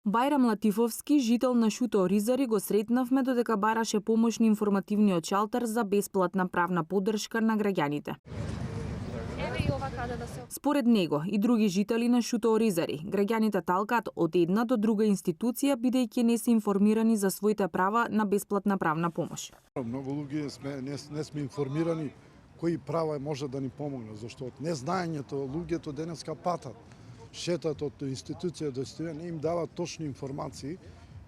Бајрам Латифовски, жител на Шуто Оризари, го сретнавме додека бараше помош на информативниот шалтер за бесплатна правна поддршка на граѓаните. Според него и други жители на Шуто Оризари, граѓаните талкаат од една до друга институција бидејќи не се информирани за своите права на бесплатна правна помош. Многу луѓе не сме информирани кои права може да ни помогне, зашто од незнаењето луѓето денеска патат. Шетат од институција до институција, не им дават точни информации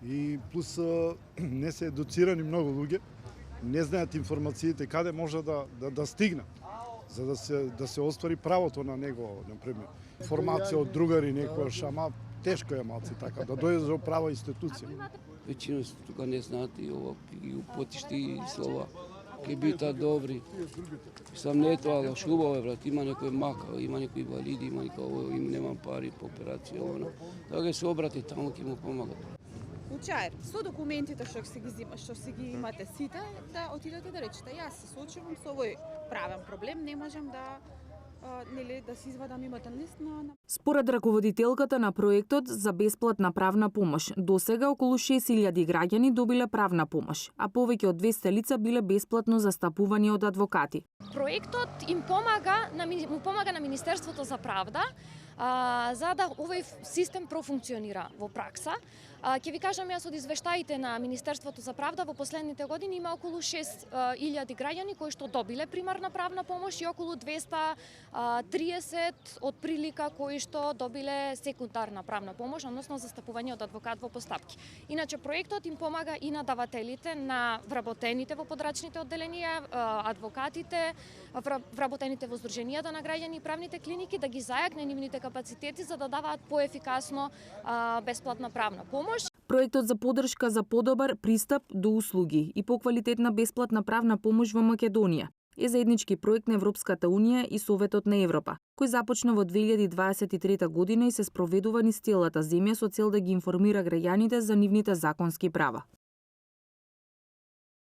и плюс не се едуцирани многу луѓе, не знаат информациите каде може да стигнат за да се оствари правото на него, например. Информација од другари некојаш, ама тешко е малци така, да дојде до права институција. Većina toga ne znate i ovo, i uputišti i slova, ki bita dobri. Sam ne to, ali šubove, vrat, ima neko maka, ima neko invalidi, ima neko ovo, ima nemam pari po operaciji, ono. Tako se obrati tamo ki mu pomaga. Случај, со документите што си ги имате сите, да отидете да речете, јас се соочувам со овој правен проблем, не можам да да се извадам имата лист на... Според раководителката на проектот за бесплатна правна помош, досега околу 6000 граѓани добиле правна помош, а повеќе од 200 лица биле бесплатно застапувани од адвокати. Проектот му помага на Министерството за правда за да овој систем профункционира во пракса. Ќе ви кажам, јас од извештаите на Министерството за правда во последните години има околу 6000 граѓани кои што добиле примарна правна помош и околу 230 од прилика кои што добиле секундарна правна помош, односно застапување од адвокат во постапки. Иначе проектот им помага и на давателите, на вработените во подрачните одделенија, адвокатите, вработените во здруженијата на граѓани и правните клиники да ги зајакне нивните капацитети за да даваат поефикасно бесплатна правна помош. Проектот за поддршка за подобар пристап до услуги и поквалитетна бесплатна правна помош во Македонија е заеднички проект на Европската Унија и Советот на Европа, кој започна во 2023 година и се спроведува низ целата земја со цел да ги информира граѓаните за нивните законски права.